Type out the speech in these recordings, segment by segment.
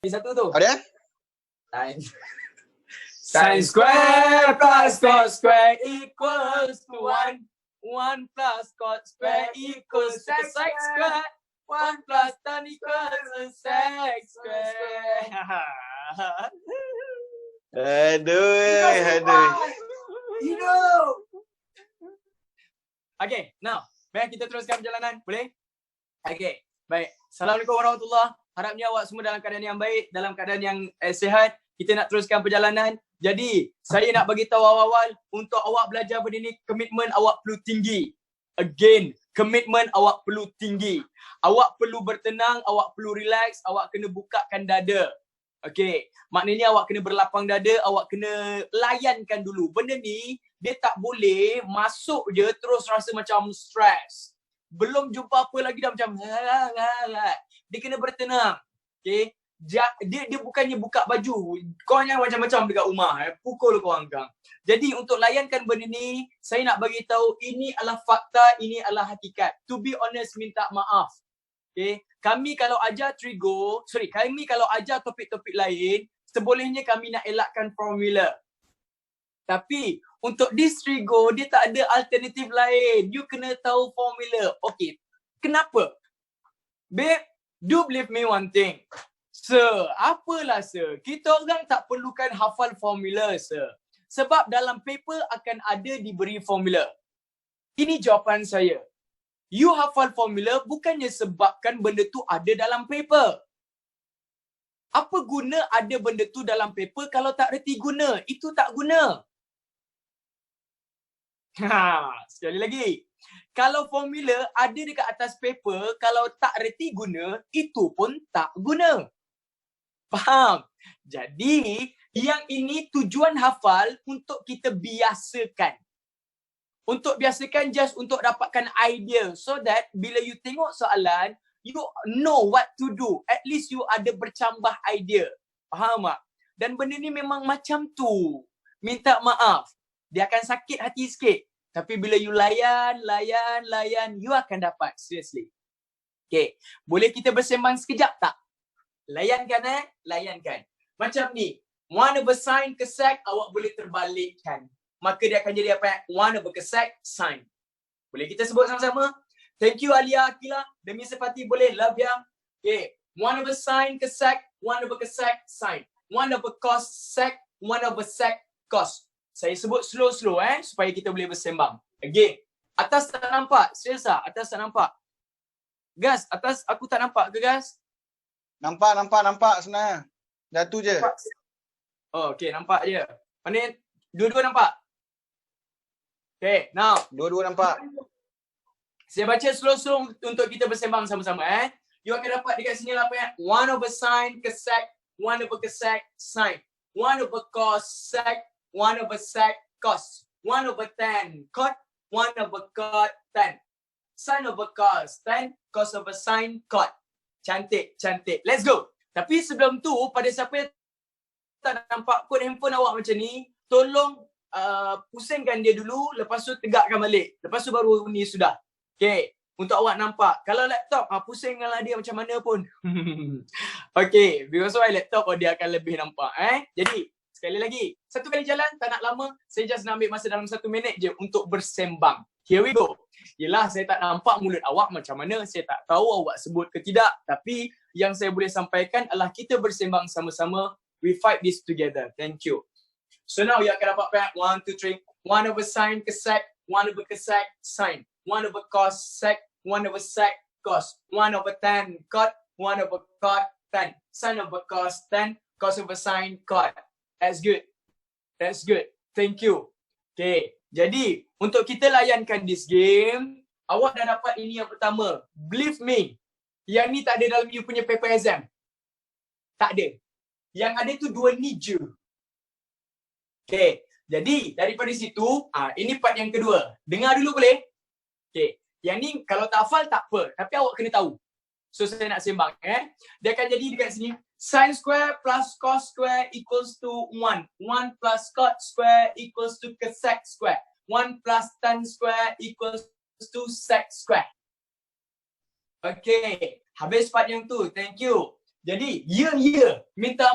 Satu tu. Ada? Sin square plus cos square equals to 1. 1 plus cos square equals to sec square. 1 plus tan equals to sec square. Aduh. Hidup. Okay, now. Baik, kita teruskan perjalanan. Boleh? Okay, baik. Assalamualaikum warahmatullahi. Harapnya awak semua dalam keadaan yang baik, dalam keadaan yang sihat. Kita nak teruskan perjalanan. Jadi, saya nak bagi tahu awal-awal untuk awak belajar benda ni, komitmen awak perlu tinggi. Again, komitmen awak perlu tinggi. Awak perlu bertenang, awak perlu relax, awak kena bukakan dada. Okay, maknanya awak kena berlapang dada, awak kena layankan dulu. Benda ni, dia tak boleh masuk je terus rasa macam stres. Belum jumpa apa lagi dah macam dia kena bertenang. Okay, dia bukannya buka baju, kau yang macam-macam dekat rumah, pukul kau orang. Jadi untuk layankan benda ni, saya nak bagi tahu ini adalah fakta, ini adalah hakikat. To be honest, minta maaf. Okay, kami kalau ajar trigo, kami kalau ajar topik-topik lain, sebolehnya kami nak elakkan formula. Tapi untuk this trigo, dia tak ada alternatif lain. You kena tahu formula. Okay, kenapa? Babe, do believe me one thing. Sir, apalah sir, kita orang tak perlukan hafal formula sir. Sebab dalam paper akan ada diberi formula. Ini jawapan saya. You hafal formula bukannya sebabkan benda tu ada dalam paper. Apa guna ada benda tu dalam paper kalau tak reti guna? Itu tak guna. Sekali lagi. Kalau formula ada dekat atas paper, kalau tak reti guna, itu pun tak guna. Faham? Jadi, yang ini tujuan hafal untuk kita biasakan. Untuk biasakan just untuk dapatkan idea. So that bila you tengok soalan, you know what to do. At least you ada bercambah idea. Faham tak? Dan benda ni memang macam tu. Minta maaf. Dia akan sakit hati sikit. Tapi bila you layan, you akan dapat. Seriously. Okay. Boleh kita bersembang sekejap tak? Layankan layankan. Macam ni. 1 over sin ke sec, awak boleh terbalikkan. Maka dia akan jadi apa? 1 over ke sec, sin. Boleh kita sebut sama-sama? Thank you Alia Akila. Demi sepati boleh. Love ya. Okay. 1 over sin ke sec, 1 over ke sec, sin. 1 over cos sec, 1 over sec, cos. Saya sebut slow-slow supaya kita boleh bersembang. Again. Atas tak nampak? Serius tak? Atas tak nampak? Gas, atas aku tak nampak ke Gas? Nampak sebenarnya. Jatuh je. Oh, okay, nampak je. Mana dua-dua nampak? Okay, now. Dua-dua nampak. Saya baca slow-slow untuk kita bersembang sama-sama. You akan dapat dekat sini lah apa ya? 1 over sin ke sec, 1 over ke sec, sin. 1 over cos sec, 1 over sec, cos. 1 over tan, cot. 1 over cot, tan. Sin over cos, tan. Cos over sin, cot. Cantik. Let's go. Tapi sebelum tu, pada siapa yang tak nampak kod handphone awak macam ni, tolong pusingkan dia dulu, lepas tu tegakkan balik. Lepas tu baru ni sudah. Okay. Untuk awak nampak. Kalau laptop, pusingkanlah dia macam mana pun. Okay. Because why laptop dia akan lebih nampak. Jadi, sekali lagi. Satu kali jalan, tak nak lama. Saya just nak ambil masa dalam 1 minit je untuk bersembang. Here we go. Yelah, saya tak nampak mulut awak macam mana. Saya tak tahu awak sebut ke tidak. Tapi, yang saya boleh sampaikan adalah kita bersembang sama-sama. We fight this together. Thank you. So now, you akan dapat 1, 2, 3. 1 over sin ke sec. 1 over ke sec, sin. 1 over cos sec. 1 over sec, cos. 1 over tan, cot. 1 over cot, tan. Sin over cos, tan. Cos over sin, cot. That's good. Thank you. Okay. Jadi, untuk kita layankan this game, awak dah dapat ini yang pertama. Believe me, yang ni tak ada dalam you punya paper exam. Tak ada. Yang ada tu 2 ni je. Okay. Jadi, daripada situ, ini part yang kedua. Dengar dulu boleh? Okay. Yang ni kalau tak hafal tak apa. Tapi awak kena tahu. So, saya nak sembang. Dia akan jadi dekat sini. Sin square plus cos square equals to 1. 1 plus cot square equals to sec square. 1 plus tan square equals to sec square. Okay. Habis part yang tu. Thank you. Jadi, minta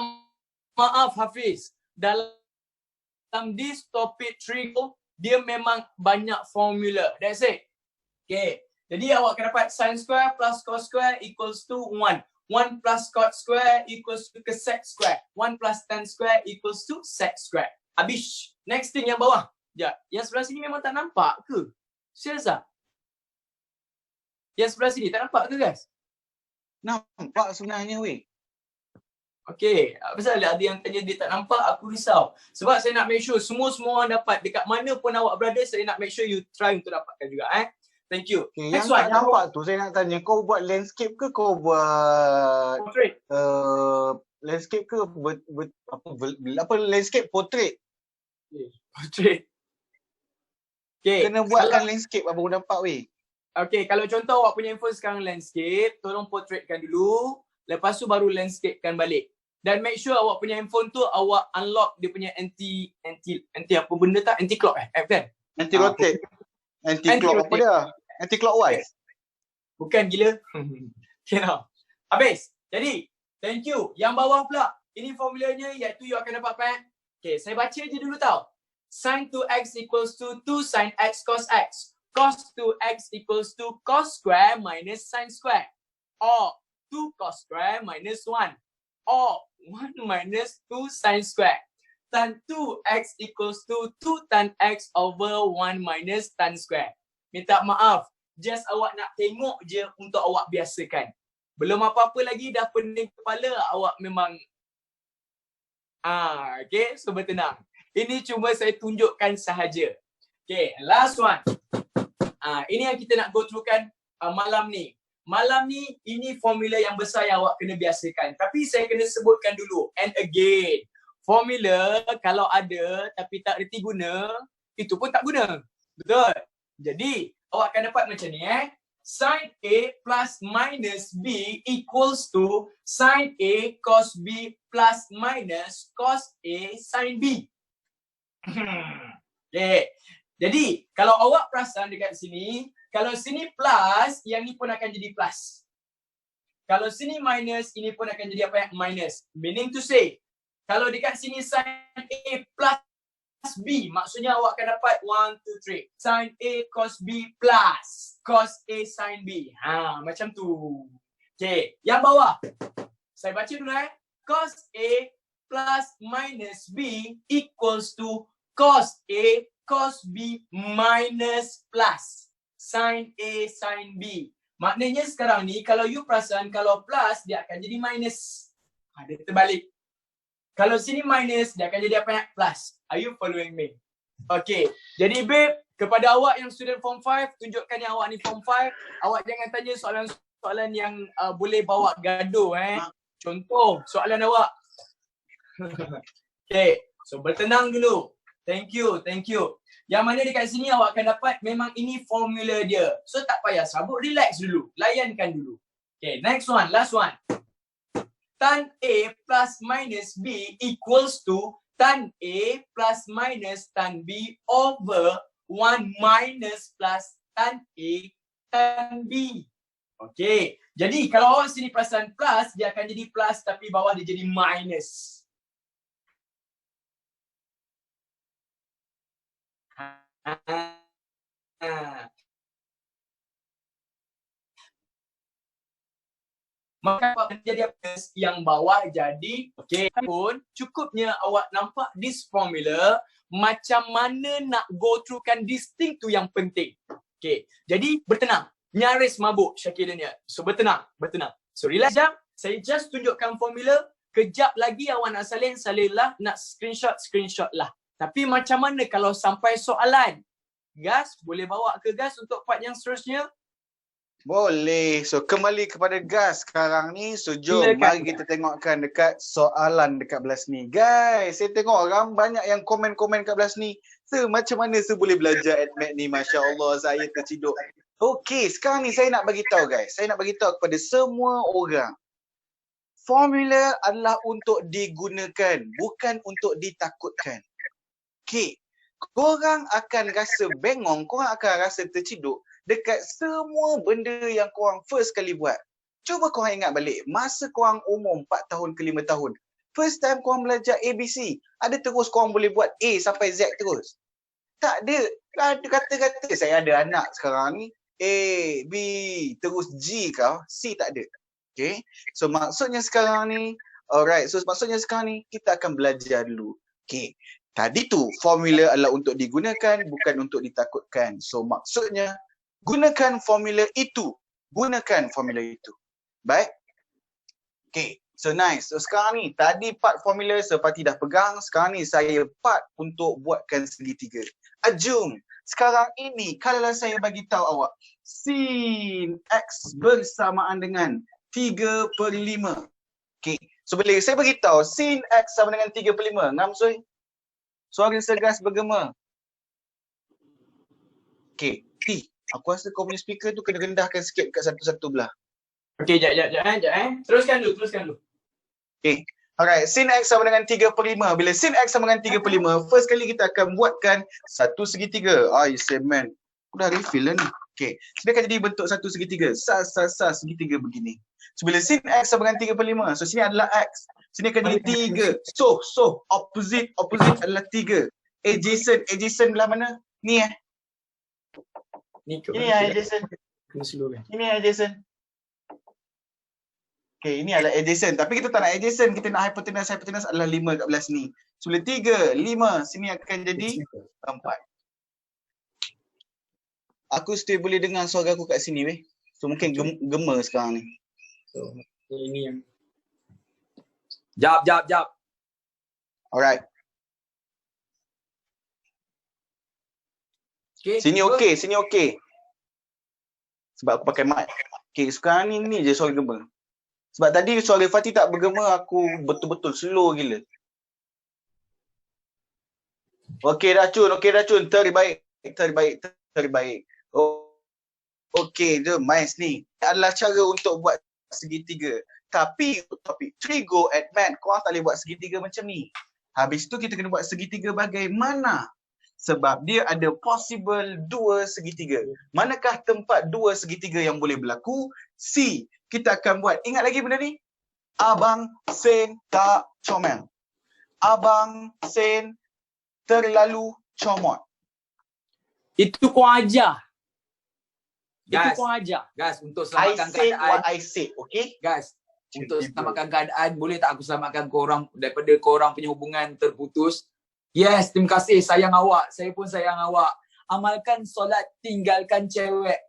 maaf Hafiz. Dalam this topic 3, dia memang banyak formula. That's it. Okay. Jadi awak akan dapat sin square plus cos square equals to 1. 1 plus cot square equals to sec square. 1 plus tan square equals to sec square. Habis. Next thing yang bawah. Ya, yang sebelah sini memang tak nampak ke? Serius tak? Yang sebelah sini tak nampak ke guys? Nampak sebenarnya weh. Okay, pasal ada yang tanya dia tak nampak, aku risau. Sebab saya nak make sure semua orang dapat. Dekat mana pun awak berada, saya nak make sure you try untuk dapatkan juga. Thank you. Okay, Next yang one. tak nampak tu saya nak tanya, kau buat landscape ke kau buat Portrait. landscape ke apa landscape portrait? Portrait. Okay. Kena buatkan landscape baru nampak weh. Okay, kalau contoh awak punya handphone sekarang landscape, tolong portraitkan dulu. Lepas tu baru landscapekan balik. Dan make sure awak punya handphone tu awak unlock dia punya anti apa benda tak? Anti clock kan? Anti rotate. Anti clock apa dia? Anti clockwise. Bukan gila. Okay now. Habis. Jadi, thank you. Yang bawah pula, ini formulanya iaitu you akan dapat apa? Okay, saya baca je dulu tau. Sin 2x equals to 2 sin x cos x. Cos 2x equals to cos square minus sin square. Or 2 cos square minus 1. Or 1 minus 2 sin square. Tan 2x equals to 2 tan x over 1 minus tan square. Minta maaf, just awak nak tengok je untuk awak biasakan. Belum apa-apa lagi dah pening kepala, awak memang okay, so bertenang. Ini cuma saya tunjukkan sahaja. Okay, last one. Ini yang kita nak go through kan malam ni. Malam ni, ini formula yang besar yang awak kena biasakan. Tapi saya kena sebutkan dulu. And again, formula kalau ada tapi tak reti guna, itu pun tak guna. Betul? Jadi, awak akan dapat macam ni sin A plus minus B equals to sin A cos B plus minus cos A sin B. Okay. Jadi, kalau awak perasan dekat sini, kalau sini plus, yang ni pun akan jadi plus. Kalau sini minus, ini pun akan jadi apa? Minus. Meaning to say, kalau dekat sini sin A plus B, maksudnya awak akan dapat 1, 2, 3. Sin A cos B plus cos A sin B. Macam tu. Okay, yang bawah. Saya baca dulu Cos A plus minus B equals to cos A cos B minus plus sin A sin B. Maknanya sekarang ni kalau you perasan kalau plus dia akan jadi minus. Dia terbalik. Kalau sini minus dia akan jadi apa? Plus. Are you following me? Okay. Jadi babe, kepada awak yang student form 5, tunjukkan yang awak ni form 5. Awak jangan tanya soalan-soalan yang boleh bawa gaduh Contoh soalan awak. Okay. So bertenang dulu. Thank you. Yang mana dekat sini awak akan dapat memang ini formula dia. So tak payah sabut, relax dulu. Layankan dulu. Okay, next one, last one. Tan A plus minus B equals to tan A plus minus tan B over 1 minus plus tan A tan B. Okay, jadi kalau awak sini perasan plus, dia akan jadi plus tapi bawah dia jadi minus. Maka jadi plus yang bawah jadi okey pun cukupnya awak nampak this formula macam mana nak go through kan this thing tu yang penting. Okey, jadi bertenang. Nyaris mabuk Syakiranya. So bertenang. So relax jap. Saya just tunjukkan formula. Kejap lagi awak nak salin lah. Nak screenshot lah. Tapi macam mana kalau sampai soalan? Gas, boleh bawa ke gas untuk part yang seterusnya? Boleh. So kembali kepada gas sekarang ni. So jom mari kita tengokkan dekat soalan dekat belah sini. Guys, saya tengok orang banyak yang komen-komen kat belah sini. So macam mana saya boleh belajar AdMed ni? Masya Allah, saya terciduk. Okey, sekarang ni saya nak bagi tahu guys. Saya nak bagi tahu kepada semua orang. Formula adalah untuk digunakan, bukan untuk ditakutkan. Okey. Korang akan rasa bengong, korang akan rasa terciduk dekat semua benda yang korang first kali buat. Cuba korang ingat balik, masa korang umur 4 tahun ke 5 tahun, first time korang belajar ABC, ada terus korang boleh buat A sampai Z terus? Tak ada. Ada kata-kata, saya ada anak sekarang ni, A, B, terus G kau, C tak ada. Okay. So maksudnya sekarang ni, alright, so maksudnya sekarang ni, kita akan belajar dulu. Okay. Tadi tu, formula adalah untuk digunakan, bukan untuk ditakutkan. So maksudnya, gunakan formula itu. Gunakan formula itu. Baik. Okay. So nice. So sekarang ni, tadi part formula seperti dah pegang. Sekarang ni saya part untuk buatkan segitiga. Ajum, sekarang ini kalau saya bagi tahu awak, sin X bersamaan dengan 3/5. Okay. So bila saya bagi tahu sin X sama dengan 3/5, ngam soy? Suara segas bergema. Okay. Aku rasa kau punya speaker tu kena rendahkan sikit kat satu-satu belah. Okey, jap. Teruskan dulu. Okay. Alright, sin X sama dengan 3/5. Bila sin X sama dengan 3/5, first kali kita akan buatkan satu segitiga. Semen. Aku dah refill lah ni. Okay. So, dia akan jadi bentuk satu segitiga. Segitiga begini. So, bila sin X sama dengan 3/5, so sini adalah X. Sini akan jadi 3. So, opposite adalah 3. Adjacent belah mana? Ni Ini adjacent. Ini adjacent. Okay, ini adalah adjacent. Tapi kita tak nak adjacent. Kita nak hypotenuse. Hypotenuse adalah 5 kat belah sini. So, bila 3, 5, sini akan jadi 4. Aku still boleh dengar suara aku kat sini weh. So, mungkin gema sekarang ni. So, ini yang Jap. Alright. Okay, Sini okey. Sebab aku pakai mic. Okay, sekarang ni je suara gema. Sebab tadi suara Fatih tak bergema, aku betul-betul slow gila. Okey racun. Terbaik. Okey, jom nice ni. Adalah cara untuk buat segitiga. Tapi untuk topik 3 go at math, korang tak boleh buat segitiga macam ni. Habis tu kita kena buat segitiga bagaimana? Sebab dia ada possible 2 segitiga. Manakah tempat 2 segitiga yang boleh berlaku? C. Kita akan buat. Ingat lagi benda ni? Abang Sen tak comel. Abang Sen terlalu comot. Itu kau ajar. Guys, untuk selamatkan keadaan. I said, okay? Guys, untuk selamatkan keadaan, boleh tak aku selamatkan korang daripada korang punya hubungan terputus? Yes, terima kasih. Sayang awak. Saya pun sayang awak. Amalkan solat, tinggalkan cewek.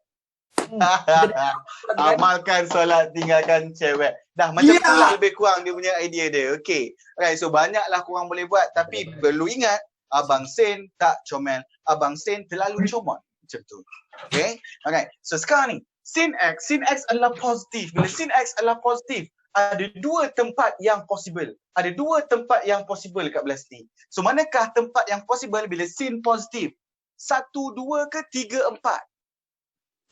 Amalkan solat, tinggalkan cewek. Dah macam tu lah lebih kurang dia punya idea dia. Okay. Alright, so banyaklah korang boleh buat. Tapi perlu ingat, Abang Sen tak comel. Abang Sen terlalu comot. Macam tu. Okay. Alright. So sekarang ni, sin X adalah positif. Bila sin X adalah positif, ada 2 tempat yang possible. Ada 2 tempat yang possible kat belah sini. So manakah tempat yang possible bila sin positif? 1, 2 ke 3, 4?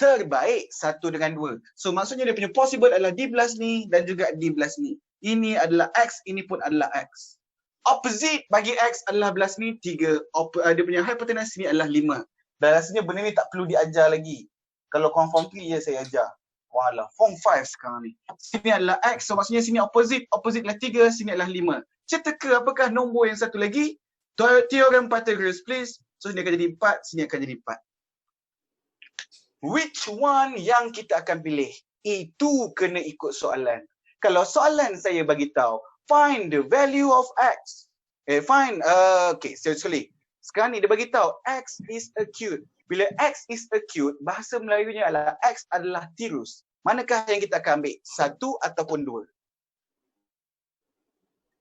Terbaik 1 dengan 2. So maksudnya dia punya possible adalah di belah sini dan juga di belah sini. Ini adalah X, ini pun adalah X. Opposite bagi X adalah belah sini 3. Dia punya hypotenuse sini adalah 5. Dan rasanya benda ni tak perlu diajar lagi. Kalau korang form 3 je saya ajar. Walah, form 5 sekarang ni. Sini adalah X, so maksudnya sini opposite adalah 3, sini adalah 5. Cetaka apakah nombor yang satu lagi? Teorem Pythagoras please. So sini akan jadi 4, sini akan jadi 4. Which one yang kita akan pilih? Itu kena ikut soalan. Kalau soalan saya bagi tahu, find the value of X. Okay, sekali. Sekarang ni dia bagi tahu X is acute. Bila X is acute, bahasa Melayunya adalah X adalah tirus. Manakah yang kita akan ambil? 1 ataupun 2?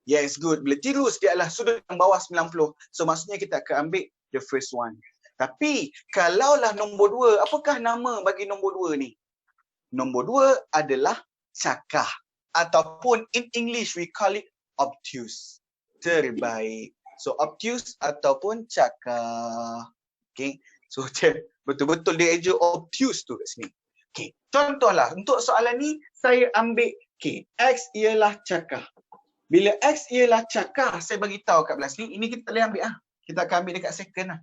Yes, good. Bila tirus, dia adalah sudut yang bawah 90. So maksudnya kita akan ambil the first one. Tapi kalaulah nombor 2, apakah nama bagi nombor 2 ni? Nombor 2 adalah cakah. Ataupun in English we call it obtuse. Terbaik. So obtuse ataupun cakah. Okay. So betul-betul dia eja obtuse tu kat sini. Okay. Contohlah untuk soalan ni saya ambil X ialah cakah. Bila X ialah cakah, saya bagi tahu kat belah sini, ini kita boleh ambil Kita akan ambil dekat second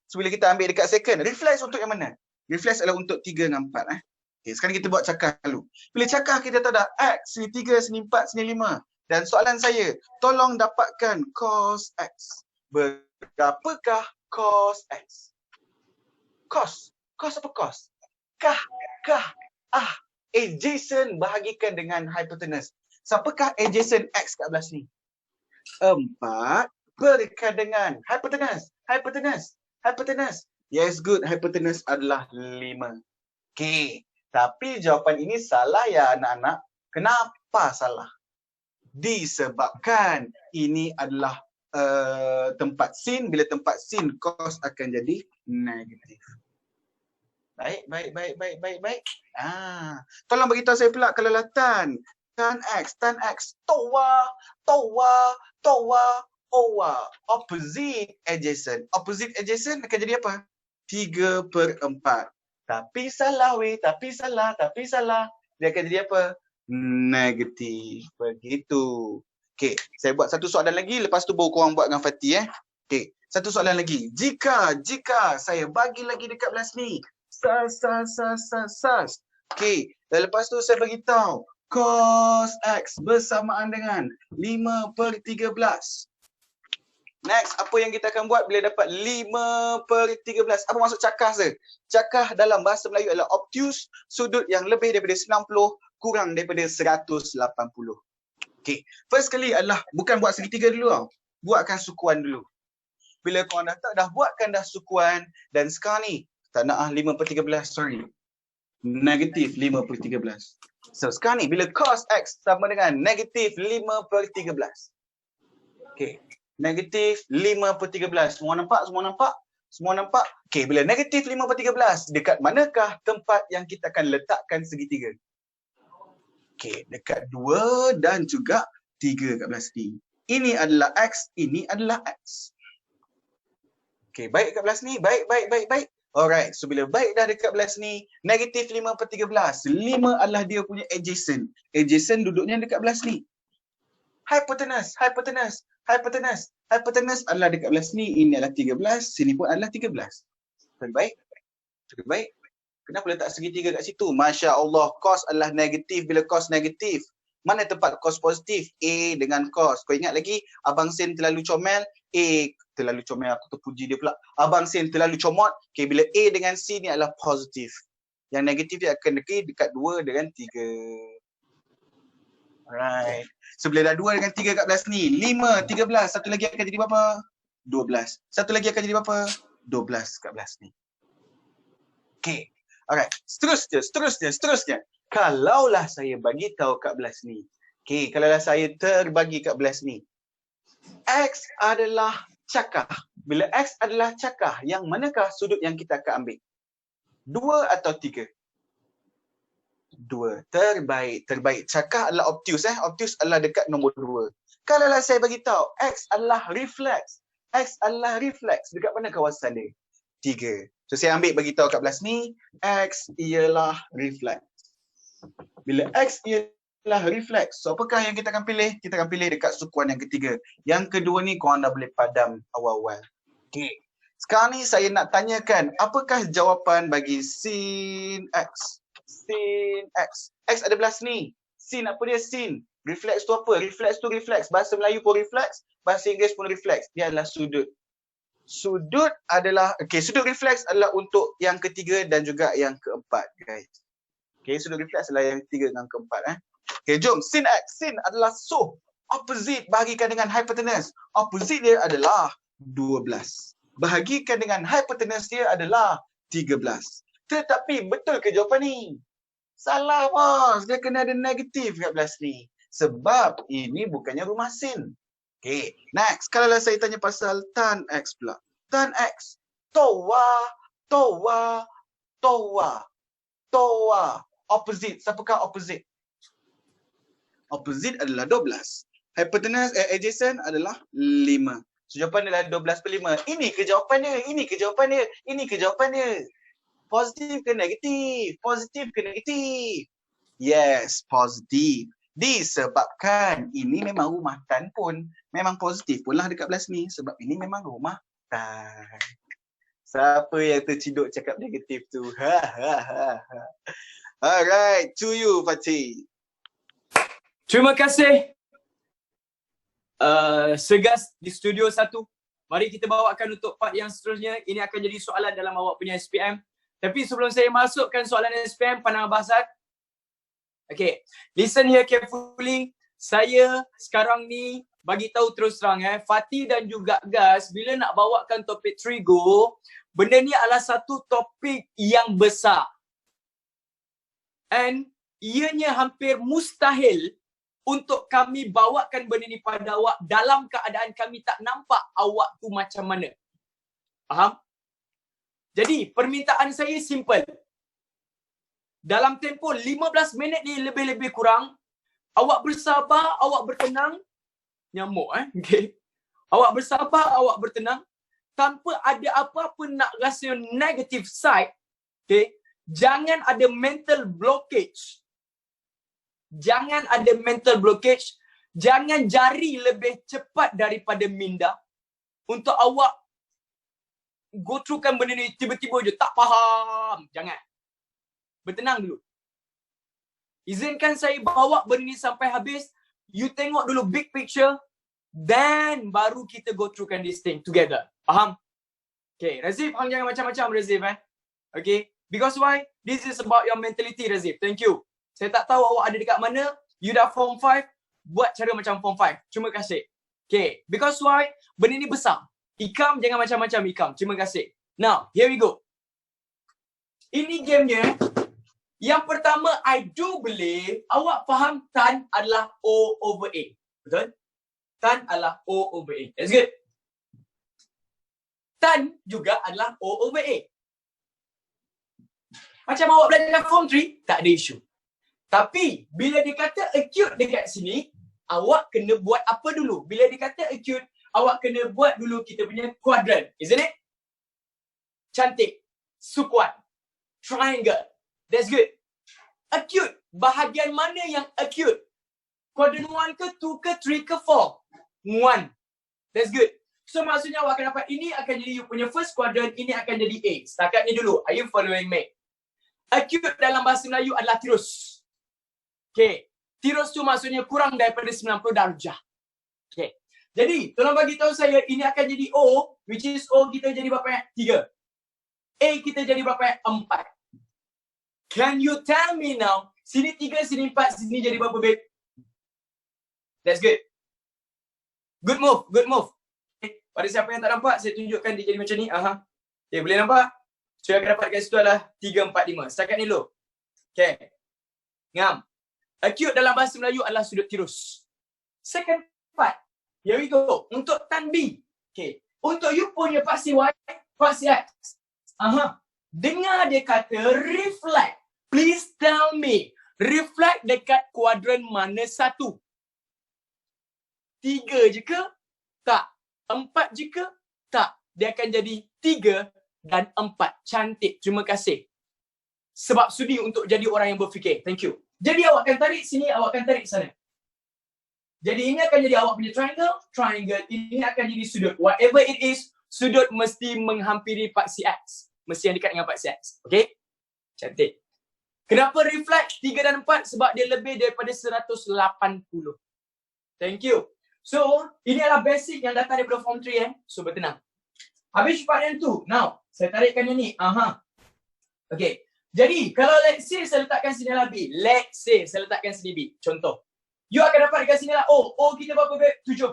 So bila kita ambil dekat second, reflex untuk yang mana? Reflex adalah untuk 3 dengan 4 Okay, sekarang kita buat cakah dulu. Bila cakah kita tahu dah X, sini 3, sini 4, sini 5. Dan soalan saya, tolong dapatkan cos X. Berapakah cos X? Cos. Cos apa cos? Kah. Adjacent bahagikan dengan hypotenuse. Siapakah adjacent X kat belah sini? 4 berikan dengan hypotenuse. Yes, good. Hypotenuse adalah 5. Okay. Tapi jawapan ini salah ya anak-anak. Kenapa salah? Disebabkan ini adalah tempat sin. Bila tempat sin, cos akan jadi negatif. Baik. Tolong beritahu saya pula kalau lah tan X, towa, opposite adjacent. Opposite adjacent akan jadi apa? 3/4. Tapi salah weh, tapi salah. Dia akan jadi apa? Negatif. Begitu. Okey, saya buat satu soalan lagi, lepas tu baru korang buat dengan Fatih Okey, satu soalan lagi. Jika saya bagi lagi dekat belah sini. Sas. Okey, dan lepas tu saya bagi tahu cos X bersamaan dengan 5/13. Next, apa yang kita akan buat bila dapat 5/13? Apa maksud cakah saya? Cakah dalam bahasa Melayu adalah obtuse, sudut yang lebih daripada 90 kurang daripada 180. Okey, first kali adalah bukan buat segitiga dulu tau. Buatkan sukuan dulu. Bila korang dah buatkan dah sukuan dan sekarang ni tak nak 5/13, sorry. Negatif 5/13. So sekarang ni bila cos X sama dengan negatif 5/13. Okey. Negatif 5/13. Semua nampak? Okey, bila negatif 5/13, dekat manakah tempat yang kita akan letakkan segitiga? Okey, dekat 2 dan juga 3 kat belah sini. Ini adalah X, ini adalah X. Okey, baik kat belah sini. Baik. Alright, so bila baik dah dekat belah sini, negatif 5/13. 5 adalah dia punya adjacent. Adjacent duduknya dekat belah sini. Hypotenuse adalah dekat belah sini. Ini adalah 13, sini pun adalah 13. Baik. Kenapa letak segitiga kat situ? Masya Allah, cos adalah negatif. Bila cos negatif, mana tempat cos positif? A dengan cos. Kau ingat lagi, Abang Sen terlalu comel. Terlalu comel, aku terpuji dia pula. Abang Sen terlalu comot. Okay, bila A dengan C ni adalah positif. Yang negatif dia akan dekat 2 dengan 3. Alright. So bila dah 2 dengan 3 kat belah sini, 5, 13. Satu lagi akan jadi berapa? 12. Satu lagi akan jadi berapa? 12 kat belah sini. Okay. Alright. Seterusnya. Kalaulah saya bagi tahu kat belah sini. Okay. Kalaulah saya terbagi kat belah sini. X adalah cakah. Bila X adalah cakah, yang manakah sudut yang kita akan ambil? 2 atau 3? 2. Terbaik. Cakah adalah obtuse. Obtuse adalah dekat nombor 2. Kalaulah saya bagi tahu X adalah reflex. Dekat mana kawasan dia? 3. So saya ambil bagi tahu kat belah sini, X ialah reflex. Bila X ialah reflex, so apakah yang kita akan pilih? Kita akan pilih dekat sukuan yang ketiga. Yang kedua ni korang dah boleh padam awal-awal. Okey. Sekarang ni saya nak tanyakan, apakah jawapan bagi sin X? X ada belah sini. Sin apa dia? Sin. Reflex tu apa? Reflex tu reflex. Bahasa Melayu pun reflex, bahasa Inggeris pun reflex. Dia adalah sudut. Sudut reflex adalah untuk yang ketiga dan juga yang keempat, guys. Okay, sudut reflex adalah yang ketiga dan keempat. Okay, jom. Sin X. Sin adalah opposite bahagikan dengan hypotenuse. Opposite dia adalah 12. Bahagikan dengan hypotenuse dia adalah 13. Tetapi betul ke jawapan ni? Salah, bos. Dia kena ada negatif kat belah sini. Sebab ini bukannya rumah sin. Okay, next. Kalau saya tanya pasal tan X pula. Tan X. Towa. Opposite. Siapakah opposite? Opposite adalah 12. Hypotenuse adjacent adalah 5. So jawapan adalah 12/5. Ini ke jawapannya. Positif ke negatif? Yes, positif. Disebabkan ini memang rumah tan pun memang positif pun lah dekat belah sini. Sebab ini memang rumah tan. Siapa yang terciduk cakap negatif tu? Alright, to you Fatih. Terima kasih. Segas di studio 1. Mari kita bawakan untuk part yang seterusnya. Ini akan jadi soalan dalam awak punya SPM. Tapi sebelum saya masukkan soalan SPM, pandangan bahasa. Okay, listen here carefully. Saya sekarang ni bagi tahu terus terang Fatih dan juga Gas, bila nak bawakan topik Trigo, benda ni adalah satu topik yang besar. And ianya hampir mustahil untuk kami bawakan benda ni pada awak dalam keadaan kami tak nampak awak tu macam mana. Faham? Jadi, permintaan saya simple. Dalam tempoh 15 minit ni lebih-lebih kurang, awak bersabar, awak bertenang, nyamuk okay. Awak bersabar, awak bertenang, tanpa ada apa-apa nak rasa negative side, okay. Jangan ada mental blockage. Jangan ada mental blockage. Jangan jari lebih cepat daripada minda. Untuk awak go through kan benda ni tiba-tiba je tak faham. Jangan. Bertenang dulu. Izinkan saya bawa benda ni sampai habis. You tengok dulu big picture. Then baru kita go through kan this thing together. Faham? Okay, Razif, hang jangan macam-macam Razif Okay. Because why? This is about your mentality Razif. Thank you. Saya tak tahu awak ada dekat mana. You dah form 5. Buat cara macam form 5. Terima kasih. Okay. Because why? Benda ni besar. Ikam jangan macam-macam Ikam. Terima kasih. Now, here we go. Ini gamenya. Yang pertama, I do believe awak faham tan adalah O over A. Betul? Tan adalah O over A. That's good. Tan juga adalah O over A. Macam awak belajar form 3, tak ada isu. Tapi, bila dia kata acute dekat sini, awak kena buat apa dulu? Bila dia kata acute, awak kena buat dulu kita punya quadrant. Isn't it? Cantik. Sukuan. Triangle. That's good. Acute. Bahagian mana yang acute? Quadrant 1 ke 2 ke 3 ke 4? 1. That's good. So, maksudnya awak akan dapat ini akan jadi you punya first quadrant, ini akan jadi A. Setakat ni dulu. Are you following me? Acute dalam bahasa Melayu adalah tirus. Okay. Tirus tu maksudnya kurang daripada 90 darjah. Okay. Jadi, tolong bagi tahu saya ini akan jadi O, which is O kita jadi berapa? 3. A kita jadi berapa? 4. Can you tell me now, sini 3, sini 4, sini jadi berapa, babe? That's good. Good move, good move. Okay. Pada siapa yang tak nampak, saya tunjukkan dia jadi macam ni. Okay, boleh nampak? So, yang akan dapat kat situ adalah 3, 4, 5. Setakat ni dulu. Okay. Ngam. Acute dalam bahasa Melayu adalah sudut tirus. Second part. Here we go. Untuk tan B. Okay. Untuk you punya paksi Y, paksi X. Dengar dia kata reflect. Please tell me. Reflect dekat kuadran mana satu? 3 je ke? Tak. 4 je ke? Tak. Dia akan jadi 3 dan 4. Cantik. Terima kasih. Sebab sudi untuk jadi orang yang berfikir. Thank you. Jadi awak akan tarik sini, awak akan tarik sana. Jadi ini akan jadi awak punya triangle. Triangle ini akan jadi sudut. Whatever it is, sudut mesti menghampiri paksi X. Mesti yang dekat dengan paksi X. Okay? Cantik. Kenapa reflect 3 dan 4? Sebab dia lebih daripada 180. Thank you. So, ini adalah basic yang datang daripada form 3 So, bertenang. Habis part yang 2. Now, saya tarikkan yang ni. Okay. Jadi, kalau let's say saya letakkan sini lah B. Let's say saya letakkan sini B. Contoh. You akan dapat dekat sini lah O. O kita berapa, babe? 7.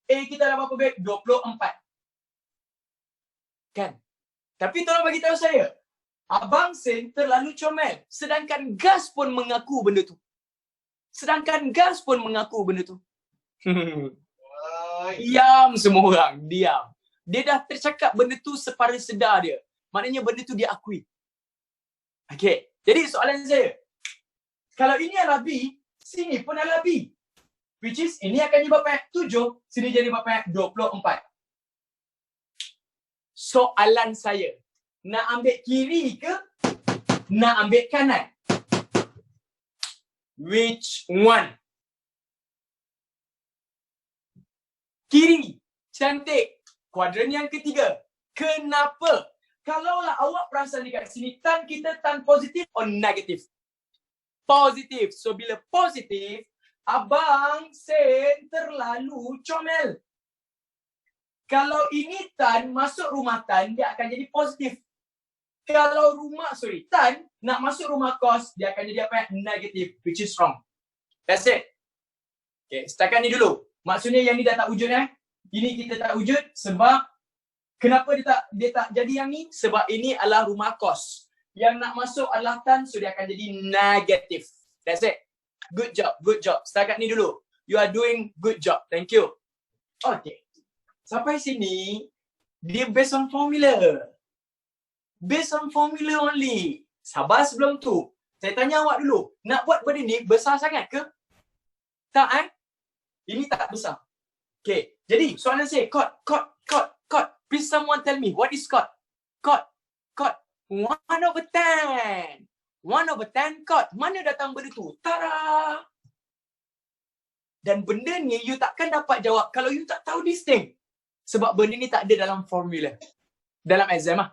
A kita dah berapa, babe? 24. Kan? Tapi tolong bagi tahu saya. Abang Sen terlalu comel. Sedangkan Gas pun mengaku benda tu. Diam semua orang. Diam. Dia dah tercakap benda tu separa sedar dia. Maknanya benda tu dia akui. Okay. Jadi soalan saya. Kalau ini adalah B, sini pun adalah B. Which is ini akan jadi berapa? 7. Sini jadi berapa? 24. Soalan saya. Nak ambil kiri ke? Nak ambil kanan? Which one? Kiri. Cantik. Kuadran yang ketiga. Kenapa? Kalaulah awak perasan dekat sini, tan kita tan positif or negatif? Positif. So bila positif, abang Sen terlalu comel. Kalau ini tan masuk rumah tan, dia akan jadi positif. Kalau tan nak masuk rumah kos, dia akan jadi apa? Negatif, which is wrong. That's it. Okay, setakat ni dulu. Maksudnya yang ni dah tak wujud Ini kita tak wujud sebab kenapa dia tak jadi yang ni? Sebab ini adalah rumah kos. Yang nak masuk adalah tan, so dia akan jadi negatif. That's it. Good job, good job. Setakat ni dulu. You are doing good job. Thank you. Okay. Sampai sini, dia based on formula. Based on formula only. Sabar sebelum tu. Saya tanya awak dulu. Nak buat benda ni besar sangat ke? Tak Ini tak besar. Okay. Jadi soalan saya, cot. Please someone tell me, what is cot? Cot. 1/10. 1/10 cot. Mana datang benda tu? Tara! Dan benda ni you takkan dapat jawab kalau you tak tahu this thing. Sebab benda ni tak ada dalam formula. Dalam exam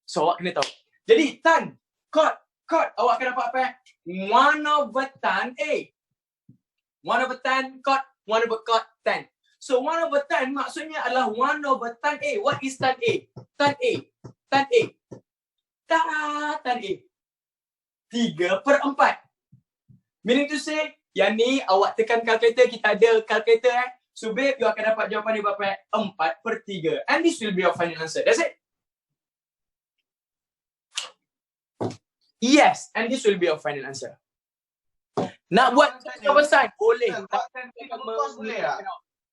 So awak kena tahu. Jadi tan, cot. Awak akan dapat apa? 1/tan A. 1/10 cot, 1/cot tan. So 1/10 maksudnya adalah 1/tan A. What is tan A? Tan A. Tan A. 3/4. Meaning to say, yang ni awak tekan kalkulator, kita ada kalkulator So babe, you akan dapat jawapan ni berapa? 4/3. And this will be your final answer. That's it. Yes, and this will be your final answer. Nak buat jawapan boleh. Boleh tak?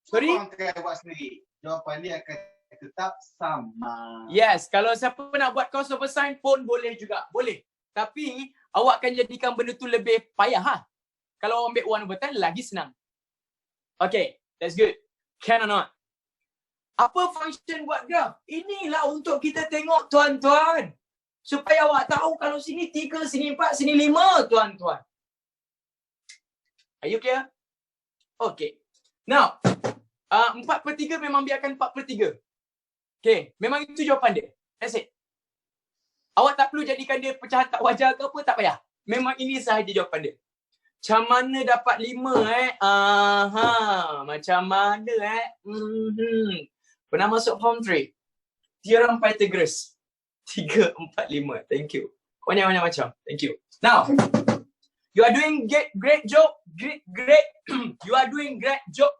Sorry? Korang try buat sendiri. Jawapan dia akan tetap sama. Yes, kalau siapa nak buat cos over sign pun boleh juga. Boleh. Tapi awak akan jadikan benda tu lebih payah Kalau ambil 1/10 lagi senang. Okay, that's good. Can or not? Apa function buat graf? Inilah untuk kita tengok tuan-tuan. Supaya awak tahu kalau sini 3, sini 4, sini 5 tuan-tuan. Are you clear? Okay. Now, 4/3 memang biarkan 4/3. Okay, memang itu jawapan dia. That's it. Awak tak perlu jadikan dia pecahan tak wajar ke apa, tak payah. Memang ini sahaja jawapan dia. Macam mana dapat 5 macam mana Pernah masuk form 3? Theorem Pythagoras. 3, 4, 5. Thank you. Banyak-banyak macam. Thank you. Now, you are doing great job. Great. You are doing great job.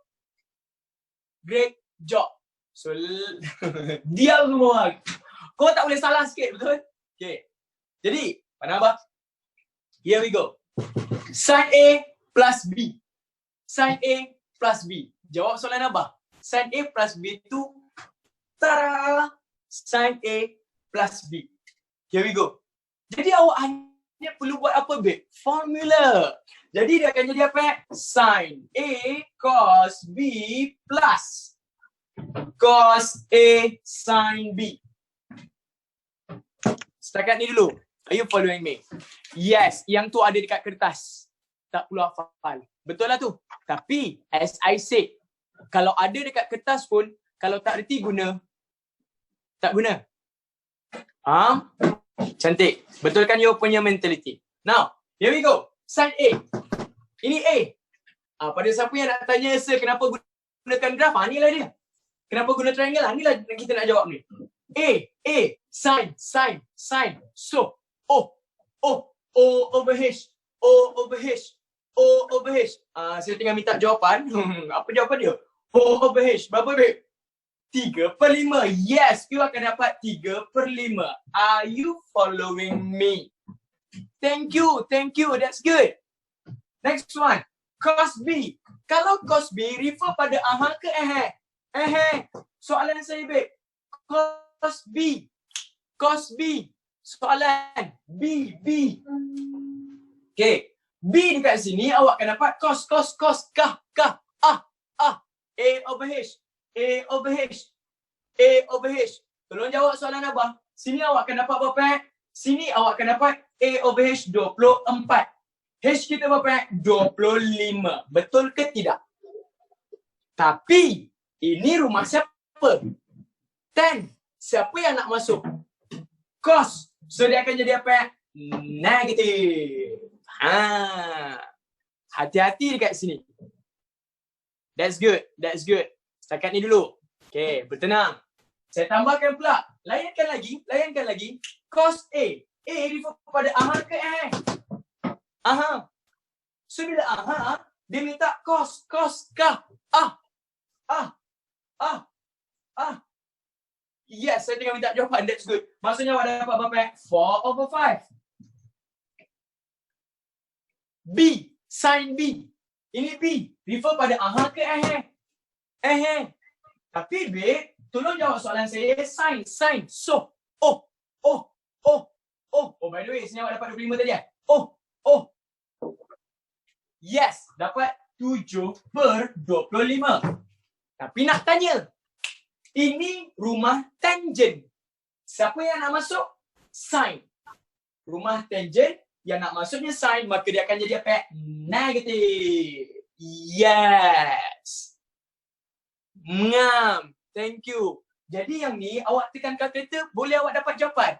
Great job. So, diam semua. Kau tak boleh salah sikit, betul? Okay. Jadi, pandang abah. Here we go. Sin A plus B. Sin A plus B. Jawab soalan abah. Sin A plus B itu tara, sin A plus B. Here we go. Jadi awak hanya perlu buat apa, babe? Formula. Jadi dia akan jadi apa? Sin A cos B plus cos A sin B. Setakat ni dulu. Are you following me? Yes, yang tu ada dekat kertas. Tak perlu hafal. Betul lah tu. Tapi, as I said, kalau ada dekat kertas pun, kalau tak reti guna, tak guna. Cantik. Betulkan you punya mentality. Now, here we go. Sin A. Ini A. Pada siapa yang nak tanya, sir, kenapa gunakan graf? Inilah dia. Kenapa guna triangle? Inilah kita nak jawab ni. A, sin. So, O over H. Saya tengah minta jawapan. Apa jawapan dia? O over H. Berapa, babe? 3/5. Yes, you akan dapat 3/5. Are you following me? Thank you. That's good. Next one. Cos B. Kalau cos B refer pada ke soalan saya, babe. Cos B. Soalan B. Okay. B dekat sini awak akan dapat cos kah. A over H. Tolong jawab soalan abang. Sini awak akan dapat berapa? Sini awak akan dapat A over H 24. H kita berapa? 25. Betul ke tidak? Tapi ini rumah siapa? 10. Siapa yang nak masuk? cos. So dia akan jadi apa? Negatif. Hati-hati dekat sini. That's good. That's good. Setakat ni dulu. Okay, bertenang. Saya tambahkan pula. Layankan lagi. Cos A. A refer kepada aha ke eh? Aha. So bila aha, dia minta cos kah? Yes, saya tengah minta jawapan. That's good. Maksudnya awak dapat berapa? 4/5. B. Sin B. Ini B. Refer pada aha ke eh? Tapi babe, tolong jawab soalan saya. Sin. So. Oh, by the way, sini awak dapat 25 tadi ya? Oh. Yes, dapat 7/25. Tapi nak tanya, ini rumah tangent. Siapa yang nak masuk? Sin. Rumah tangent yang nak masuknya sin, maka dia akan jadi apa? Negatif. Yes. Ngam. Thank you. Jadi yang ni awak tekan kalkulator, boleh awak dapat jawapan.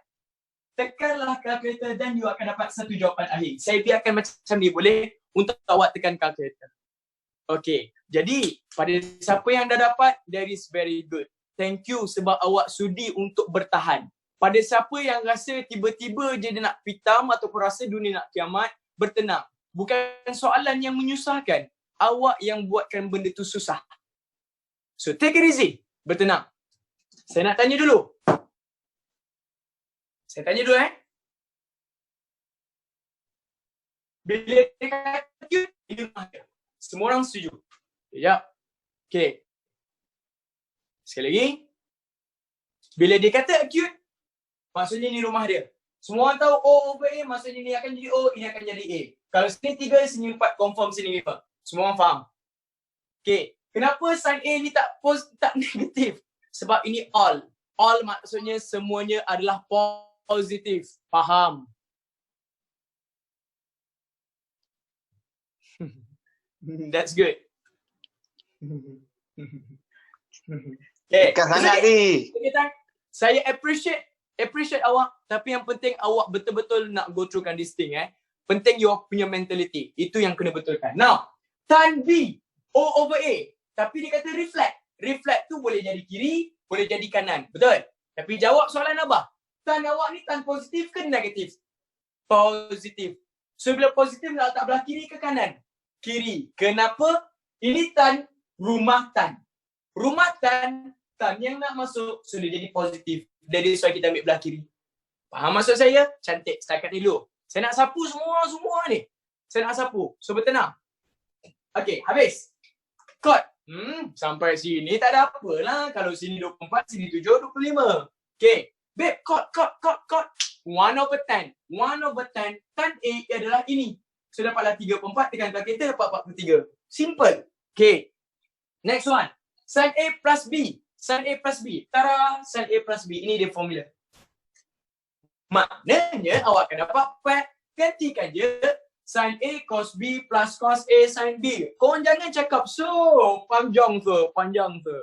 Tekanlah kalkulator dan you akan dapat satu jawapan akhir. Saya biarkan macam ni boleh untuk awak tekan kalkulator. Okay. Jadi pada siapa yang dah dapat, that is very good. Thank you sebab awak sudi untuk bertahan. Pada siapa yang rasa tiba-tiba je dia nak pitam ataupun rasa dunia nak kiamat, bertenang. Bukan soalan yang menyusahkan. Awak yang buatkan benda tu susah. So take it easy. Bertenang. Saya nak tanya dulu. Bila dia kata cute, ini rumah dia. Semua orang setuju. Sekejap. Okay. Sekali lagi. Bila dia kata acute, maksudnya ni rumah dia. Semua orang tahu O over A, maksudnya ni akan jadi O, ini akan jadi A. Kalau sini 3, sini 4, confirm sini 5. Semua orang faham? Okay. Kenapa sin A ni tak negatif? Sebab ini all. All maksudnya semuanya adalah positif. Faham? That's good. Okay. Sangat ni. Saya appreciate awak, tapi yang penting awak betul-betul nak go through kan this thing Penting you punya mentality. Itu yang kena betulkan. Now, tan B, O over A. Tapi dia kata reflect. Reflect tu boleh jadi kiri, boleh jadi kanan. Betul? Tapi jawab soalan Abah. Tan awak ni tan positif ke negatif? Positif. So bila positif nak letak belah kiri ke kanan? Kiri. Kenapa? Ini tan rumah tan. Rumah tan yang nak masuk sudah jadi positif. Jadi sebab kita ambil belah kiri. Faham maksud saya? Cantik. Setakat ni dulu. Saya nak sapu semua ni. Saya nak sapu. So bertenang. Okay, habis. Kot. Sampai sini tak ada apalah. Kalau sini 24, sini 7, 25. Okay. Babe, kot. 1/10. 1/10. Tan A adalah ini. So dapatlah 3/4, tekan kalkulator dapat 43. Simple. Okay. Next one. Sin A plus B. Sin A plus B. Tara, sin A plus B. Ini dia formula. Maknanya awak akan dapat gantikan je sin A cos B plus cos A sin B. Korang jangan cakap panjang tu.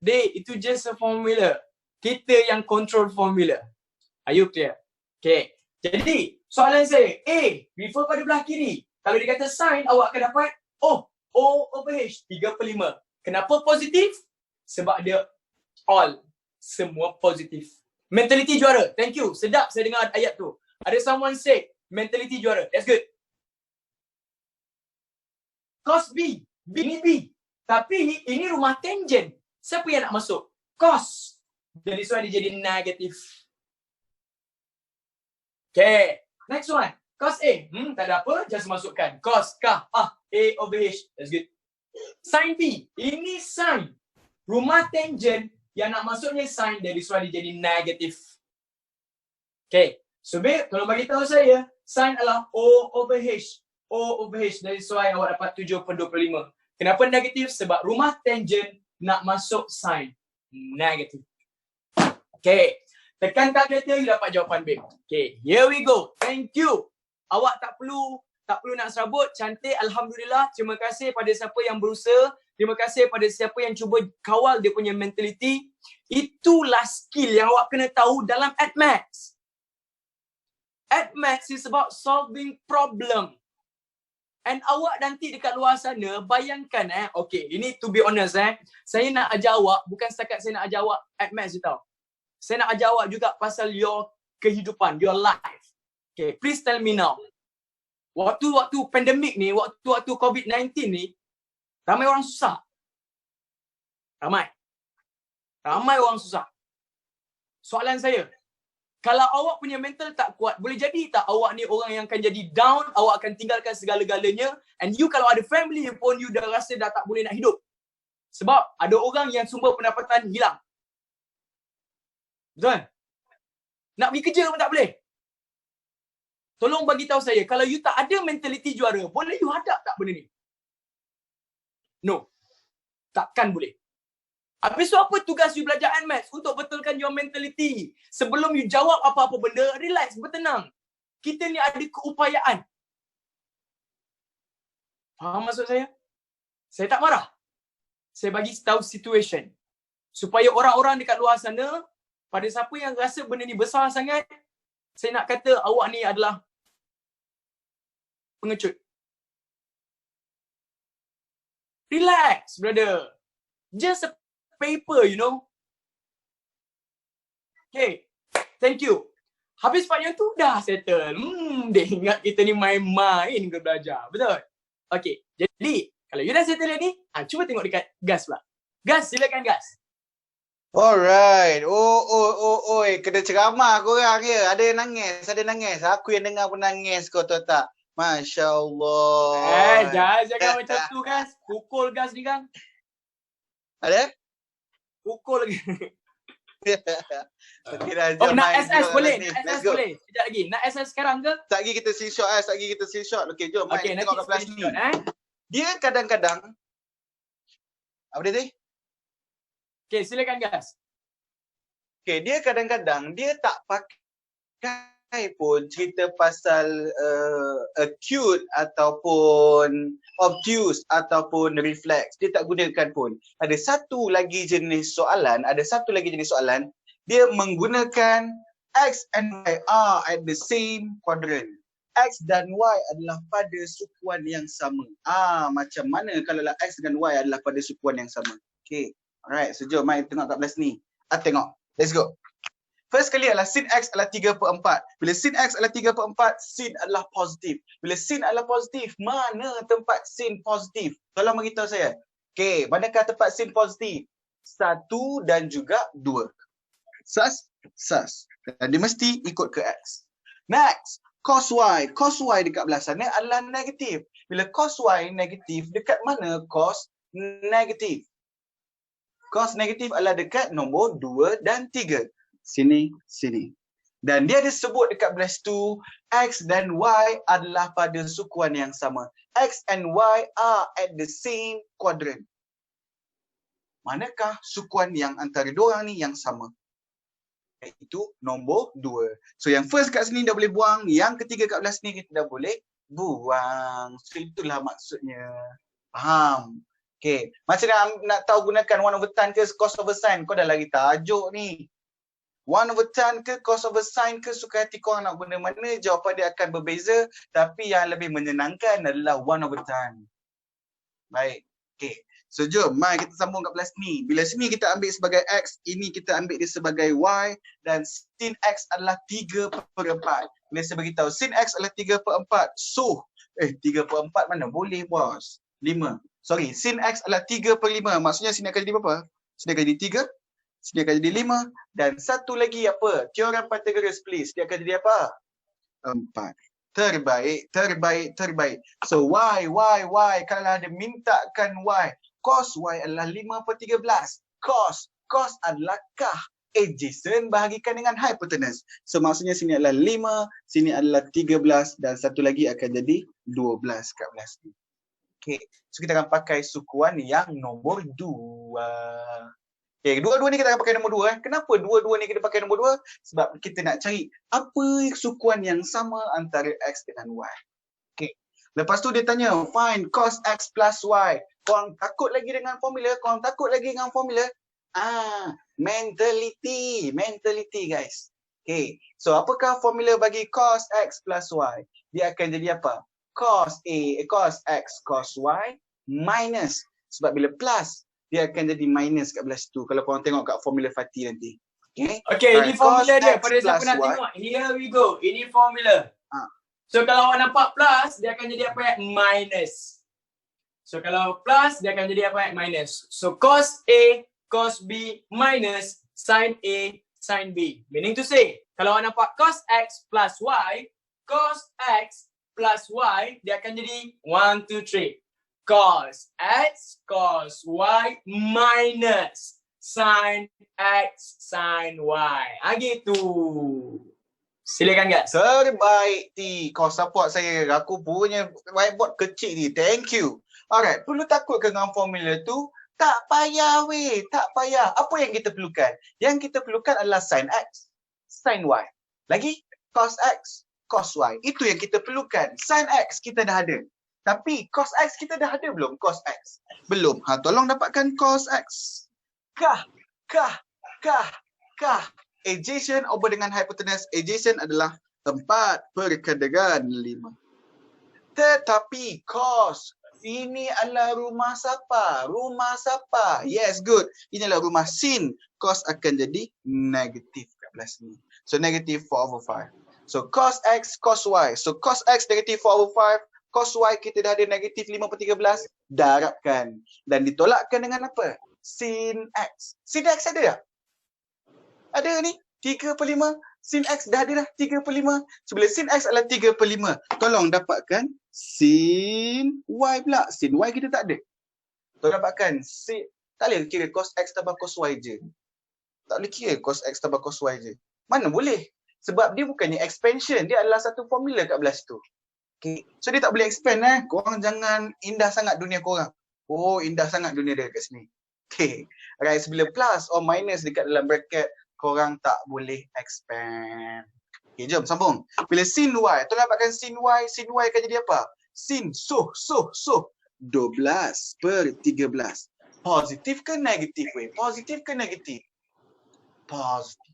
Dek, itu just a formula. Kita yang control formula. Are you clear? Okay. Jadi, soalan saya, A refer pada belah kiri. Kalau dia kata sin, awak akan dapat O over H 3/5. Kenapa positif? Sebab dia all. Semua positif. Mentality juara. Thank you. Sedap saya dengar ayat tu. Ada someone say, mentality juara. That's good. Cos B. B ni B. Tapi ini rumah tangent. Siapa yang nak masuk? Cos. Jadi soal dia jadi negatif. Okay. Next one. Cos A. Tak ada apa. Just masukkan. Cos kah? A over H. That's good. Sin B. Ini sin. Rumah tangent yang nak masuknya sin, dari soal dia jadi negatif. Okay. So babe, tolong bagi tahu saya. Sin adalah O over H. O over H. Dari soal awak dapat 7/25. Kenapa negatif? Sebab rumah tangent nak masuk sin. Negatif. Okay. Tekan kalkulator, you dapat jawapan babe. Okay. Here we go. Thank you. Awak tak perlu nak serabut. Cantik. Alhamdulillah. Terima kasih pada siapa yang berusaha. Terima kasih pada siapa yang cuba kawal dia punya mentality. Itulah skill yang awak kena tahu dalam AdMax. At maths is about solving problem. And awak nanti dekat luar sana, bayangkan okay, ini to be honest saya nak ajar awak, bukan setakat saya nak ajar awak at maths je tau. Saya nak ajar awak juga pasal your kehidupan, your life. Okay, please tell me now. Waktu pandemik ni, waktu COVID-19 ni, ramai orang susah. Ramai orang susah. Soalan saya, kalau awak punya mental tak kuat, boleh jadi tak awak ni orang yang akan jadi down, awak akan tinggalkan segala-galanya, and you kalau ada family pun you dah rasa dah tak boleh nak hidup. Sebab ada orang yang sumber pendapatan hilang. Betul? Nak pergi kerja pun tak boleh. Tolong bagi tahu saya, kalau you tak ada mentaliti juara, boleh you hadap tak benda ni? No. Takkan boleh. Habis tu apa tugas you belajar maths? Untuk betulkan your mentality. Sebelum you jawab apa-apa benda, relax, bertenang. Kita ni ada keupayaan. Faham maksud saya? Saya tak marah. Saya bagi tahu situation. Supaya orang-orang dekat luar sana, pada siapa yang rasa benda ni besar sangat, saya nak kata awak ni adalah pengecut. Relax, brother. Just a paper, you know. Okay, thank you. Habis part yang tu dah settle. Dia ingat kita ni main-main ke belajar. Betul? Okay, jadi kalau you dah settle ni, cuba tengok dekat Gas pula. Gas, silakan Gas. Alright. Kena ceramah korang ya. Ada yang nangis. Aku yang dengar pun nangis, kau tahu tak? Masya Allah. Jangan macam tu Gas. Pukul Gas ni kan. Ada? Pukul lagi. Okay, dah, nak SS boleh. Let's SS go. boleh. Sekejap lagi. Nak SS sekarang ke? Tak lagi kita screenshot. Okay, jom. Okay, Mari tengok kat kelas ni. Dia kadang-kadang. Apa dia tadi? Okay, silakan Gas. Okay, dia kadang-kadang dia tak pakai pun cerita pasal acute ataupun obtuse ataupun reflex. Dia tak gunakan pun. Ada satu lagi jenis soalan, dia menggunakan X and Y are at the same quadrant. X dan Y adalah pada sukuan yang sama. Macam mana kalau X dan Y adalah pada sukuan yang sama? Okay. Alright, so jom mari tengok kat belas ni. Tengok. Let's go. First kali adalah sin X adalah 3/4. Bila sin X adalah 3/4, sin adalah positif. Bila sin adalah positif, mana tempat sin positif? Tolong beritahu saya. Okay, manakah tempat sin positif? 1 dan juga 2. Sas. Dan dia mesti ikut ke X. Next, cos Y. Cos Y dekat belah sana adalah negatif. Bila cos Y negatif, dekat mana cos negatif? Cos negatif adalah dekat nombor 2 dan 3. Sini. Dan dia ada sebut dekat belas tu, X dan Y adalah pada sukuan yang sama. X and Y are at the same quadrant. Manakah sukuan yang antara dua orang ni yang sama? Iaitu nombor 2. So yang first kat sini dah boleh buang, yang ketiga kat belas ni kita dah boleh buang. So itulah maksudnya. Faham? Okay. Macam nak tahu gunakan 1/tan ke cos over sin, kau dah lagi tajuk ni. 1/tan ke cos over sin ke, suka hati korang nak guna mana, jawapan dia akan berbeza. Tapi yang lebih menyenangkan adalah 1/tan. Baik. Okay. So jom, mari kita sambung kat belas ni. Bila sini kita ambil sebagai X, ini kita ambil dia sebagai Y. Dan sin X adalah 3/4. Bila saya beritahu sin X adalah 3/4. So, 3/4 mana boleh bos? 5. Sorry, sin X adalah 3/5. Maksudnya sini akan jadi berapa? Sini akan jadi 3. Sini akan jadi 5. Dan satu lagi apa? Teorem Pythagoras please. Dia akan jadi apa? 4. Terbaik. So Y. Kalau ada mintakan Y. Cos Y adalah 5/13. Cos adalah kah. Adjacent bahagikan dengan hypotenuse. So maksudnya sini adalah 5. Sini adalah 13. Dan satu lagi akan jadi 12 kat belas ni. Okay. So kita akan pakai sukuan yang nombor 2. Okay, dua-dua ni kita akan pakai nombor 2. Kenapa dua-dua ni kita pakai nombor 2? Sebab kita nak cari apa sukuan yang sama antara X dengan Y. Okay. Lepas tu dia tanya, find cos X plus Y. Korang takut lagi dengan formula? Mentality guys. Okay, so apakah formula bagi cos X plus Y? Dia akan jadi apa? Cos X cos Y minus. Sebab bila plus, dia akan jadi minus kat belah situ. Kalau korang tengok kat formula Fatih nanti. Okay, Okay, ini formula dia. Pada siapa plus nak Y. tengok. Here we go. Ini formula. So kalau awak nampak plus, dia akan jadi apa? Minus. So kalau plus, dia akan jadi apa? Minus. So cos A, cos B minus sin A, sin B. Meaning to say, kalau awak nampak cos X plus Y, cos X plus Y, dia akan jadi 1, 2, 3. Cos X, cos Y minus sin X, sin Y. Gitu. Silakan guys. Terbaik T. Kau support saya. Aku punya whiteboard kecil ni. Thank you. Alright. Perlu takut ke dengan formula tu? Tak payah weh. Tak payah. Apa yang kita perlukan? Yang kita perlukan adalah sin X, sin Y. Lagi cos X, cos Y. Itu yang kita perlukan. Sin X kita dah ada. Tapi cos X kita dah ada belum? Cos X. Belum. Tolong dapatkan cos X. Kah? Adjacent over dengan hypotenuse. Adjacent adalah 4/5. Tetapi cos, ini adalah rumah siapa? Rumah siapa? Yes, good. Ini adalah rumah sin. Cos akan jadi negatif kat belah sini. So negative 4/5. So cos X, cos Y. So cos X negative 4/5. Cos Y kita dah ada negatif 5/13. Darabkan. Dan ditolakkan dengan apa? Sin X. Sin X ada tak? Ada ni 3/5. Sin X dah ada dah 3/5. So bila sin X adalah 3/5, tolong dapatkan sin Y pula. Sin Y kita tak ada. Tolong dapatkan sin, tak boleh kira cos X tambah cos Y je. Tak boleh kira cos X tambah cos Y je. Mana boleh? Sebab dia bukannya expansion, dia adalah satu formula kat belah situ. Okay. So dia tak boleh expand Korang jangan indah sangat dunia korang. Oh, indah sangat dunia dia kat sini. Okay. Alright, so bila plus or minus dekat dalam bracket, korang tak boleh expand. Okay, jom sambung. Bila sin Y, tolong dapatkan sin Y akan jadi apa? Sin 12/13. Positif ke negatif weh? Positif ke negatif? Positif.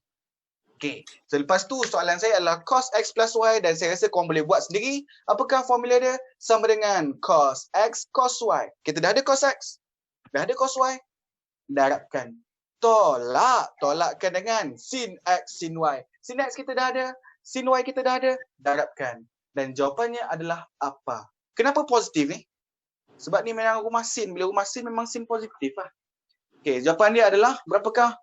Okay, so lepas tu soalan saya adalah cos X plus Y dan saya rasa korang boleh buat sendiri. Apakah formula dia? Sama dengan cos X cos Y. Kita dah ada cos X, dah ada cos Y. Darabkan. Tolakkan dengan sin X, sin Y. Sin X kita dah ada, sin Y kita dah ada, darabkan. Dan jawapannya adalah apa? Kenapa positif ni? Sebab ni memang rumah sin. Bila rumah sin memang sin positif lah. Okay, jawapan dia adalah berapakah?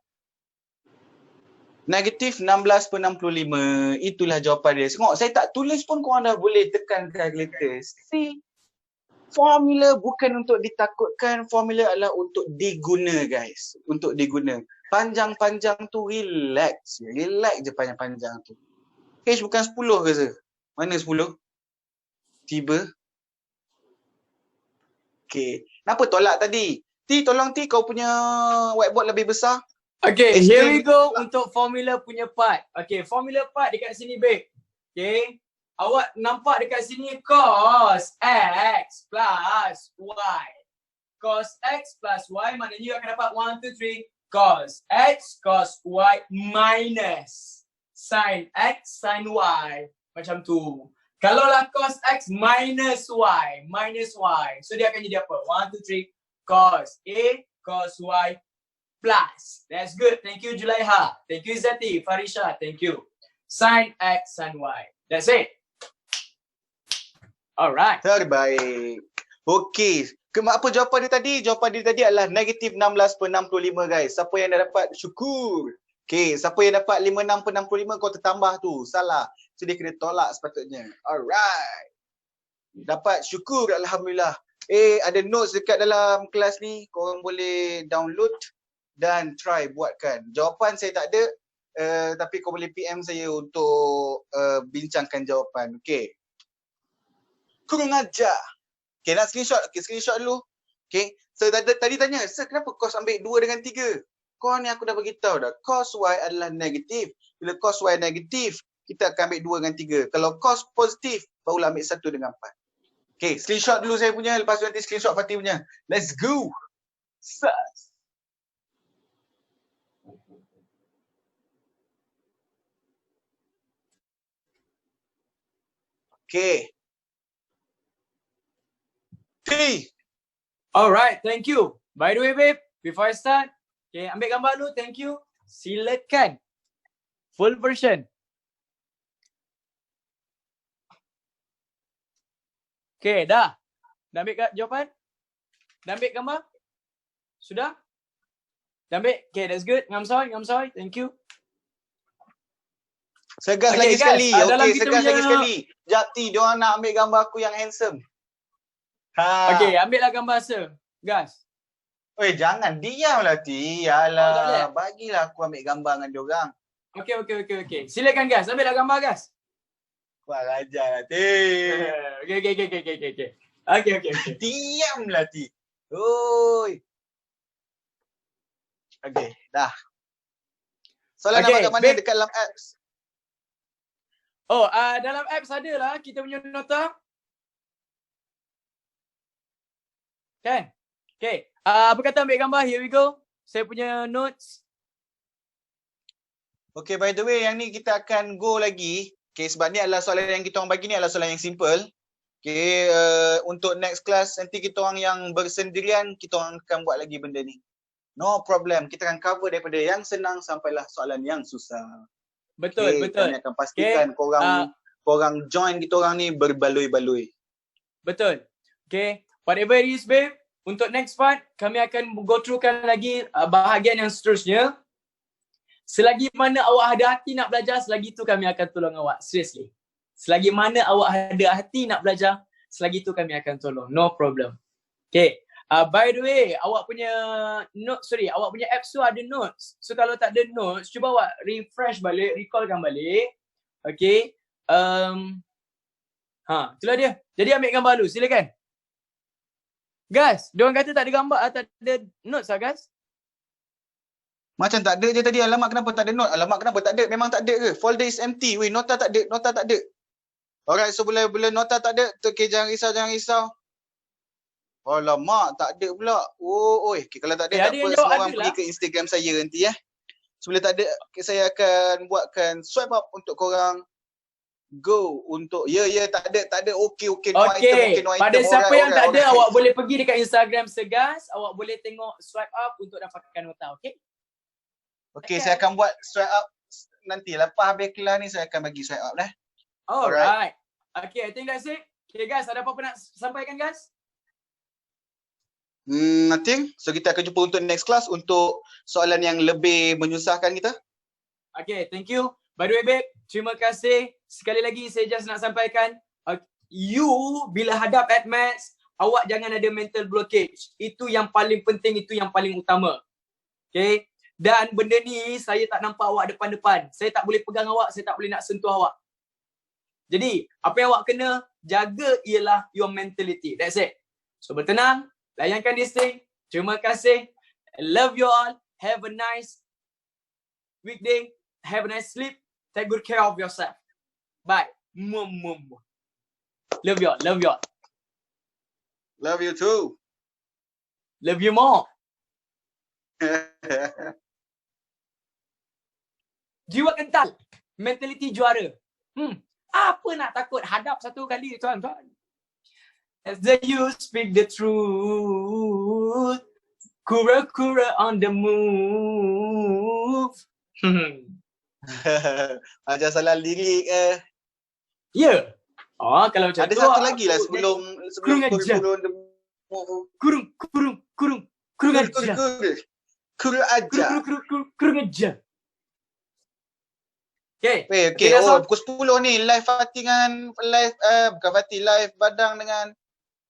Negatif 16/65. Itulah jawapan dia. Tengok, saya tak tulis pun korang dah boleh tekan calculator. See? Formula bukan untuk ditakutkan, formula adalah untuk diguna guys. Untuk diguna. Panjang-panjang tu relax. Relax je panjang-panjang tu. H bukan 10 ke se? Mana 10? Tiba. Okay. Kenapa tolak tadi? T, tolong T, kau punya whiteboard lebih besar. Okay, here we go untuk formula punya part. Okay, formula part dekat sini babe. Okay. Awak nampak dekat sini cos X plus Y. Cos X plus Y maknanya you akan dapat 1, 2, 3. Cos X cos Y minus sin X sin Y. Macam tu. Kalaulah cos X minus Y. So dia akan jadi apa? 1, 2, 3. Cos A cos Y plus. That's good. Thank you Julaiha. Thank you Zati. Farisha. Thank you. Sin X sin Y. That's it. Alright. Terbaik. Okey. Apa jawapan dia tadi? Jawapan dia tadi adalah negatif 16/65 guys. Siapa yang dah dapat syukur. Okey. Siapa yang dapat 56/65 kau tertambah tu. Salah. So dia kena tolak sepatutnya. Alright. Dapat syukur Alhamdulillah. Ada notes dekat dalam kelas ni. Korang boleh download dan try buatkan. Jawapan saya tak ada. Tapi kau boleh PM saya untuk bincangkan jawapan. Okey. Kurang ajar. Okay, nak screenshot? Okay, screenshot dulu. Okay. So, tadi tanya, sir kenapa cos ambil 2 dengan 3? Kau ni aku dah beritahu dah. Cos Y adalah negatif. Bila cos Y negatif, kita akan ambil 2 dengan 3. Kalau cos positif, barulah ambil 1 dengan 4. Okay, screenshot dulu saya punya. Lepas tu nanti screenshot Fatih punya. Let's go. Sus. Okay. 3. Alright, thank you. By the way, babe, before I start, okay, ambil gambar dulu, thank you. Silakan. Full version. Okay, dah. Dah ambil jawapan? Dah ambil gambar? Sudah? Dah ambil? Okay, that's good. Ngamsoy. Thank you. Saya gas Okay, lagi guys, sekali. dalam Okey, kita saya gas punya- lagi sekali. Jap T, diorang nak ambil gambar aku yang handsome. Okay, ambillah gambar sir. Gas. Oi, jangan diamlah T. tak boleh? Alah, bagilah aku ambil gambar dengan diorang. Okay. Silakan gas. Ambillah gambar gas. Kurang ajar lah T. Okay. Diamlah T. Oi. Okey, dah. Soalan Okay, nak kat mana babe. dekat dalam apps? Oh, dalam apps ada lah kita punya nota. Kan? Okay. Apa kata ambil gambar? Here we go. Saya punya notes. Okay, by the way, yang ni kita akan go lagi. Okay, sebab ni adalah soalan yang kita orang bagi ni adalah soalan yang simple. Okay, untuk next class, nanti kita orang yang bersendirian, kita orang akan buat lagi benda ni. No problem. Kita akan cover daripada yang senang sampailah soalan yang susah. Betul. Kami akan pastikan korang join kita orang ni berbaloi-baloi. Betul. Okay. Whatever it is, babe. Untuk next part, kami akan go throughkan lagi bahagian yang seterusnya. Selagi mana awak ada hati nak belajar, selagi tu kami akan tolong awak. Seriously. Selagi mana awak ada hati nak belajar, selagi tu kami akan tolong. No problem. Okay. By the way, awak punya apps tu ada notes. So kalau tak ada notes, cuba awak refresh balik, recallkan balik. Okay. Itulah dia. Jadi ambil gambar dulu, silakan. Gas, diorang kata tak ada gambar, tak ada notes lah Gas. Macam tak ada je tadi. Alamak kenapa tak ada note? Alamak kenapa tak ada? Memang tak ada ke? Folder is empty. Weh, nota tak ada. Alright, so bila nota tak ada, okay, jangan risau. Alamak, tak ada pula. Okay, kalau tak ada, tak apa. Semua orang pergi ke Instagram saya nanti So bila tak ada, saya akan buatkan swipe up untuk korang. Go untuk tak ada. Okay, no item. Pada siapa yang tak ada, awak boleh pergi dekat Instagram Segas, awak boleh tengok swipe up untuk dapatkan nota, Okay, saya akan buat swipe up nanti lepas habis kelas ni, saya akan bagi swipe up lah. Alright. Okay, I think that's it. Okay guys, ada apa-apa nak sampaikan guys? Nothing. So kita akan jumpa untuk next class untuk soalan yang lebih menyusahkan kita. Okay, thank you. By the way, babe, terima kasih. Sekali lagi saya just nak sampaikan, you bila hadap at maths, awak jangan ada mental blockage. Itu yang paling penting, itu yang paling utama. Okay. Dan benda ni saya tak nampak awak depan-depan. Saya tak boleh pegang awak, saya tak boleh nak sentuh awak. Jadi, apa yang awak kena jaga ialah your mentality. That's it. So bertenang, layankan this thing. Terima kasih. I love you all. Have a nice weekday. Have a nice sleep. Take good care of yourself. Bye. Love you all. Love you too. Love you more. Jiwa kental. Mentality juara. Apa nak takut? Hadap satu kali, tuan-tuan. As the you speak the truth. Kura-kura on the move. Macam salah lirik Ya. Oh, kalau macam ada tu. satu lagi lah sebelum aja. Kurung aja. Kurung aja. Okay. Okay. Pukul 10 ni live Fatih dengan bukan Fatih, live Badang dengan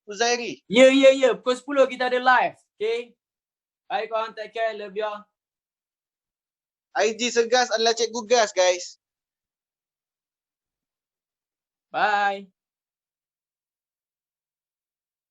Uzairi. Ya. Pukul 10 kita ada live. Okay. Bye kawan, take care. Love you all. IG Segas adalah Cikgu Gas, guys. Bye.